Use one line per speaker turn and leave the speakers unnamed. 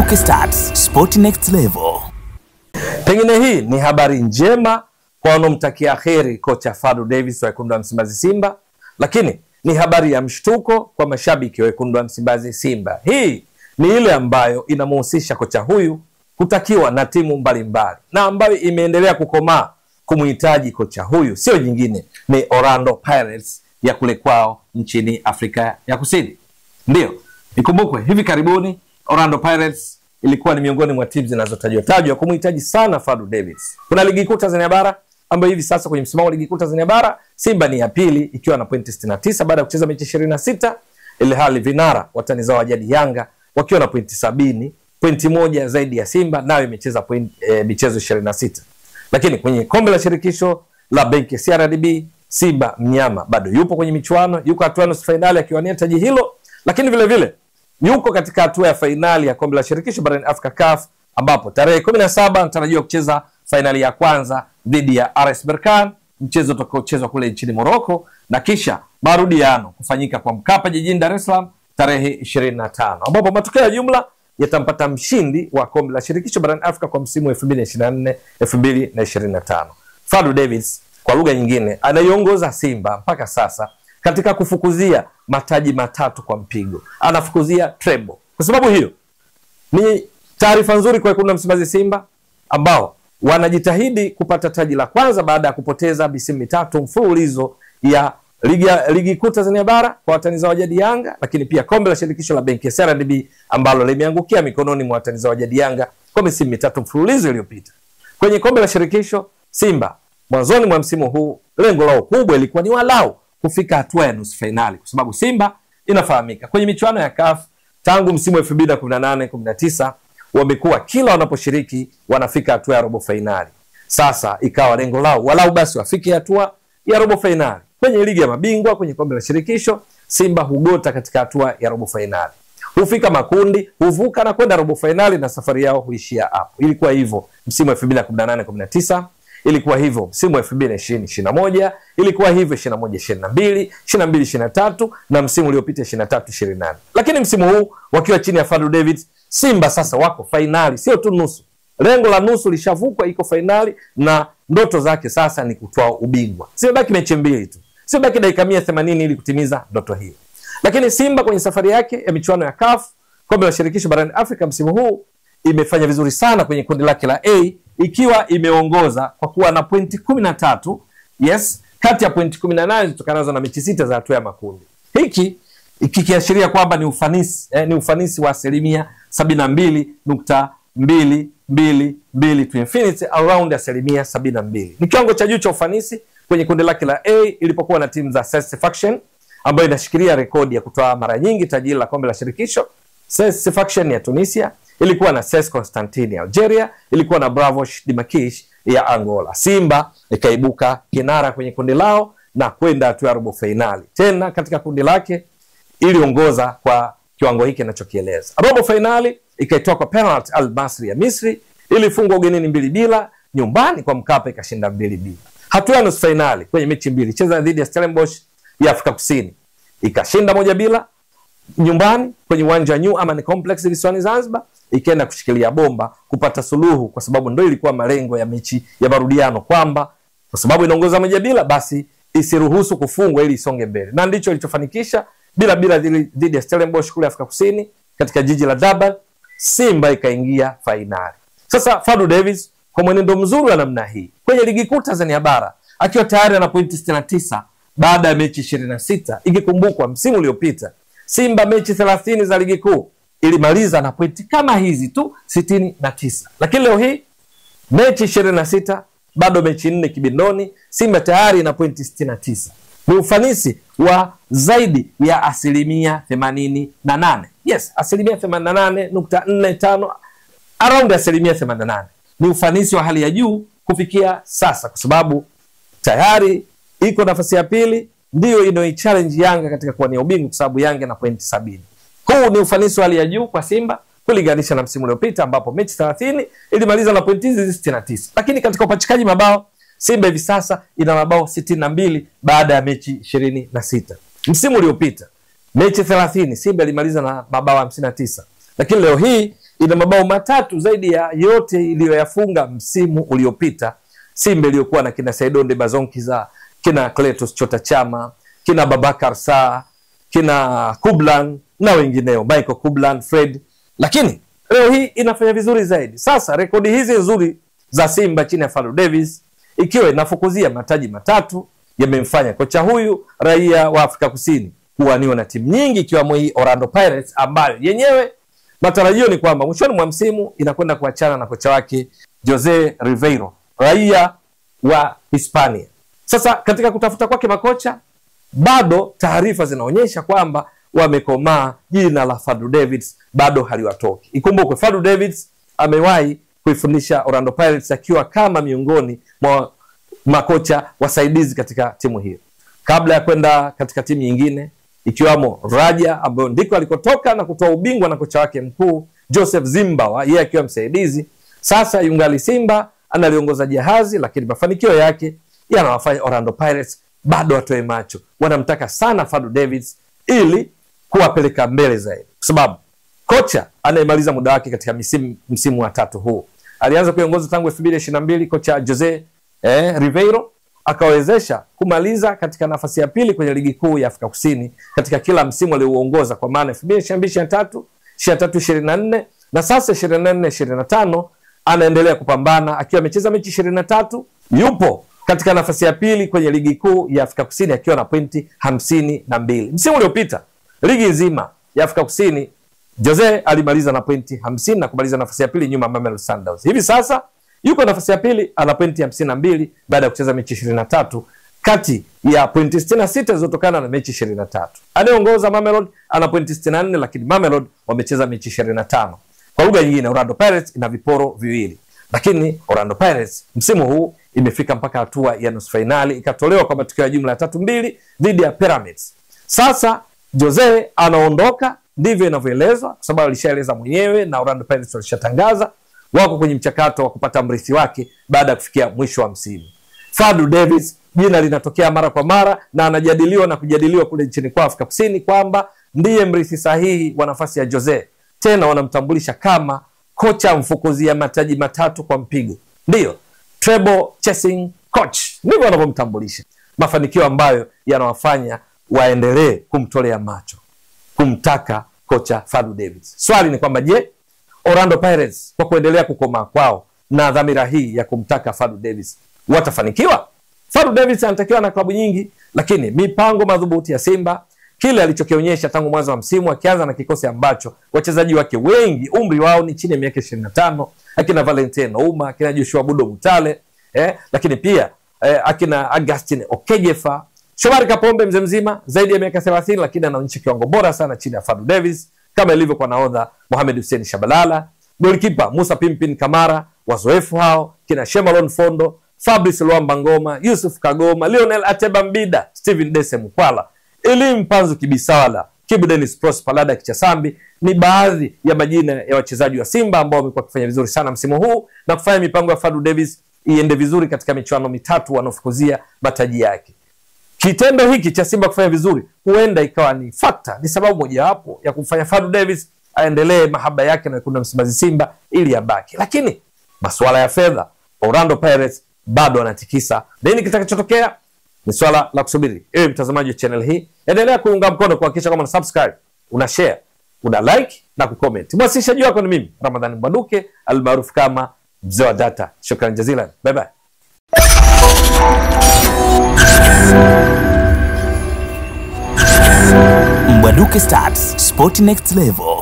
Lucky Stats, Sport Next Level.
Pengine hii ni habari njema kwa wanaomtakia kheri kocha Fadlu Davids wa wekundu wa Msimbazi Simba, lakini ni habari ya mshtuko kwa mashabiki wa wekundu wa Msimbazi Simba. Hii ni ile ambayo inamhusisha kocha huyu kutakiwa na timu mbalimbali na ambayo imeendelea kukomaa kumuhitaji kocha huyu, sio jingine ni Orlando Pirates ya kule kwao nchini Afrika ya Kusini. Ndio, ikumbukwe hivi karibuni Orlando Pirates ilikuwa ni miongoni mwa timu zinazotajwa kumuhitaji sana Fadlu Davids. Kuna ligi kuu Tanzania bara ambayo hivi sasa kwenye msimamo wa ligi kuu Tanzania bara Simba ni ya pili ikiwa na pointi 69 baada ya kucheza mechi 26, ile hali vinara watani zao wa jadi Yanga wakiwa na pointi 70, pointi moja zaidi ya Simba nayo imecheza michezo 26. Lakini kwenye kombe la shirikisho la benki ya CRDB Simba mnyama bado yupo kwenye michuano, yuko hatua ya nusu finali akiwania taji hilo, lakini vile vile yuko katika hatua ya fainali ya kombe la shirikisho barani Afrika CAF, ambapo tarehe 17 anatarajiwa kucheza fainali ya kwanza dhidi ya RS Berkane, mchezo utakaochezwa kule nchini Morocco, na kisha marudiano kufanyika kwa Mkapa jijini Dar es Salaam tarehe 25, ambapo matokeo ya jumla yatampata mshindi wa kombe la shirikisho barani Afrika kwa msimu 2024-2025. Fadlu Davids kwa lugha nyingine anaiongoza Simba mpaka sasa katika kufukuzia mataji matatu kwa mpigo. Anafukuzia treble. Kwa sababu hiyo ni taarifa nzuri kwa wekundu wa Msimbazi Simba ambao wanajitahidi kupata taji la kwanza baada ya kupoteza misimu mitatu mfululizo ya ligi kuu Tanzania bara kwa watani zao wa jadi Yanga, lakini pia kombe la shirikisho la benki ya CRDB ambalo limeangukia mikononi mwa watani zao wa jadi Yanga kwa misimu mitatu mfululizo iliyopita. Kwenye kombe la shirikisho Simba mwanzoni mwa msimu huu lengo lao kubwa ilikuwa ni walau kufika hatua ya nusu finali, kwa sababu Simba inafahamika kwenye michuano ya CAF tangu msimu 2018-19 wamekuwa kila wanaposhiriki wanafika hatua ya robo finali. Sasa ikawa lengo lao walau basi wafike hatua ya robo finali. Kwenye ligi ya mabingwa, kwenye kombe la shirikisho Simba hugota katika hatua ya robo finali, hufika makundi, huvuka na kwenda robo finali, na safari yao huishia hapo. Ilikuwa hivyo msimu 2018-19, ilikuwa hivyo msimu 2020-21, ilikuwa hivyo 21-22, 22-23 na msimu uliopita 23-24. Lakini msimu huu wakiwa chini ya Fadlu Davids, Simba sasa wako finali, sio tu nusu. Lengo la nusu lishavukwa, iko finali na ndoto zake sasa ni kutoa ubingwa. Sio baki mechi mbili tu, sio baki dakika 180 ili kutimiza ndoto hiyo. Lakini Simba kwenye safari yake ya michuano ya CAF kombe la shirikisho barani Afrika msimu huu imefanya vizuri sana kwenye kundi lake la A, ikiwa imeongoza kwa kuwa na pointi 13, yes, kati ya pointi 18 zitokanazo na mechi 6 za hatua ya makundi. Hiki kikiashiria kwamba ni ufanisi wa 72.222 to infinity, around 72. Ni kiwango cha juu cha ufanisi kwenye kundi lake la A ilipokuwa na timu za Satisfaction ambayo inashikilia rekodi ya kutoa mara nyingi taji la kombe la shirikisho. Satisfaction ya Tunisia, ilikuwa na CS Constantine ya Algeria, ilikuwa na Bravos de Maquis ya Angola. Simba ikaibuka kinara kwenye kundi lao na kwenda hatua ya robo finali. Tena katika kundi lake iliongoza kwa kiwango hiki ninachokieleza. Robo finali ikaitoa kwa penalty Al Masry ya Misri, ilifungwa ugenini 2-0, nyumbani kwa Mkapa ikashinda 2-0. Hatua ya nusu finali kwenye mechi mbili cheza dhidi ya Stellenbosch ya Afrika Kusini, ikashinda 1-0 nyumbani kwenye uwanja wa New Amaan Complex visiwani Zanzibar, ikaenda kushikilia bomba kupata suluhu, kwa sababu ndio ilikuwa malengo ya mechi ya marudiano, kwamba kwa sababu inaongoza 1-0 basi isiruhusu kufungwa ili isonge mbele, na ndicho ilichofanikisha. Bila dhidi ya Stellenbosch kule Afrika Kusini katika jiji la Durban, Simba ikaingia fainali. Sasa Fadlu Davids kwa mwenendo mzuri wa namna hii kwenye ligi kuu Tanzania bara akiwa tayari ana pointi 69 baada ya mechi 26. Ikikumbukwa msimu uliopita Simba mechi 30 za ligi kuu ilimaliza na pointi kama hizi tu 69. Lakini leo hii mechi 26 bado mechi 4 kibindoni, Simba tayari na pointi 69. Ni ufanisi wa zaidi ya 88%. Yes, 88.45, around 88%. Ni ufanisi wa hali ya juu kufikia sasa, kwa sababu tayari iko nafasi ya pili, ndio ino-challenge Yanga katika kuwania ubingwa, kwa sababu Yanga na pointi 70. Huu ni ufanisi wa hali ya juu kwa Simba kulinganisha na msimu uliopita ambapo mechi 30 ilimaliza na pointi 69. Lakini katika upachikaji mabao Simba hivi sasa ina mabao 62 baada ya mechi 26. Msimu uliopita mechi 30 Simba ilimaliza na mabao 59. Lakini leo hii ina mabao 3 zaidi ya yote iliyoyafunga msimu uliopita. Simba iliyokuwa na kina Saidonde Bazonkiza, kina Cletus Chota Chama, kina Babakar Saa, kina Kublan na wengineo, Michael Kublan, Fred. Lakini leo hii inafanya vizuri zaidi. Sasa rekodi hizi nzuri za Simba chini ya Fadlu Davids, ikiwa inafukuzia mataji 3, yamemfanya kocha huyu raia wa Afrika Kusini kuwaniwa na timu nyingi, ikiwemo hii Orlando Pirates, ambayo yenyewe matarajio ni kwamba mwishoni mwa msimu inakwenda kuachana na kocha wake Jose Riveiro, raia wa Hispania. Sasa katika kutafuta kwake makocha, bado taarifa zinaonyesha kwamba wamekomaa. Jina la Fadlu Davids bado haliwatoki. Ikumbukwe Fadlu Davids amewahi kuifundisha Orlando Pirates akiwa kama miongoni mwa makocha wasaidizi katika timu hiyo, kabla ya kwenda katika timu nyingine ikiwamo Raja, ambayo ndiko alikotoka na kutoa ubingwa na kocha wake mkuu Joseph Zimbawa, yeye akiwa msaidizi. Sasa yungali Simba analiongoza jahazi, lakini mafanikio yake yanawafanya Orlando Pirates bado watoe macho. Wanamtaka sana Fadlu Davids ili kuwapeleka mbele zaidi, kwa sababu kocha anayemaliza muda wake katika msimu wa 3 huu. Alianza kuongoza tangu 2022 kocha Jose Riveiro, akawezesha kumaliza katika nafasi ya pili kwenye ligi kuu ya Afrika Kusini katika kila msimu aliouongoza, kwa maana 2023, 23-24 na sasa 24-25 anaendelea kupambana akiwa amecheza mechi 23. Yupo katika nafasi ya pili kwenye ligi kuu ya Afrika Kusini akiwa na pointi 52. Msimu uliopita ligi nzima ya Afrika Kusini Jose alimaliza na pointi 50 na kumaliza nafasi ya pili nyuma ya Mamelodi Sundowns. Hivi sasa yuko nafasi ya pili, ana pointi 52 baada ya kucheza mechi 23 kati ya pointi 66 zilizotokana na mechi 23. Anayeongoza Mamelodi ana pointi 64, lakini Mamelodi wamecheza mechi 25. Kwa lugha nyingine, Orlando Pirates ina viporo viwili. Lakini Orlando Pirates msimu huu imefika mpaka hatua ya nusu finali, ikatolewa kwa matokeo ya jumla ya 3-2 dhidi ya Pyramids. Sasa Jose anaondoka, ndivyo inavyoelezwa, kwa sababu alishaeleza mwenyewe na Orlando Pirates walishatangaza wako kwenye mchakato wa kupata mrithi wake baada ya kufikia mwisho wa msimu. Fadlu Davids jina linatokea mara kwa mara na anajadiliwa na kujadiliwa kule nchini kwa Afrika Kusini kwamba ndiye mrithi sahihi wa nafasi ya Jose. Tena wanamtambulisha kama kocha mfukuzia mataji 3 kwa mpigo. Ndiyo, treble chasing coach, ndivyo wanavyomtambulisha. Mafanikio ambayo yanawafanya waendelee kumtolea macho, kumtaka kocha Fadlu Davids. Swali ni kwamba je, Orlando Pirates kwa kuendelea kukomaa kwao na dhamira hii ya kumtaka Fadlu Davids watafanikiwa? Fadlu Davids anatakiwa na klabu nyingi, lakini mipango madhubuti ya Simba, kile alichokionyesha tangu mwanzo wa msimu, akianza na kikosi ambacho wachezaji wake wengi umri wao ni chini ya miaka 25, akina Valentino Uma, akina Joshua Budo Mutale, lakini pia akina Augustine Okejefa, Shomari Kapombe mzee mzima zaidi ya miaka 30, lakini anaonyesha kiwango bora sana chini ya Fadlu Davids, kama ilivyo kwa nahodha Mohamed Hussein Shabalala, golikipa Musa Pimpin Kamara, wazoefu hao kina Shemalon Fondo, Fabrice Luamba Ngoma, Yusuf Kagoma, Lionel Ateba Mbida, Steven Dese Mukwala, Elim Panzu Kibisawala, Kibu Dennis Prosper, Lada Kichasambi ni baadhi ya majina ya wachezaji wa Simba ambao wamekuwa kufanya vizuri sana msimu huu na kufanya mipango ya Fadlu Davids iende vizuri katika michuano 3 wanaofukuzia mataji yake. Kitendo hiki cha Simba kufanya vizuri huenda ikawa ni factor, ni sababu mojawapo ya kumfanya Fadlu Davids aendelee mahaba yake na kuna Msimbazi Simba ili abaki. Lakini masuala ya fedha, Orlando Pirates bado wanatikisa. Nini kitakachotokea ni swala la kusubiri. Ewe mtazamaji wa channel hii, endelea kuunga mkono, kuhakikisha kama una subscribe, una share, una like na kucomment. Mwasilishaji wako ni mimi Ramadhani Mbwaduke almaarufu kama Mzee wa Data. Shukrani jazilan. Bye bye.
Mbwaduke Stats, Sport Next Level.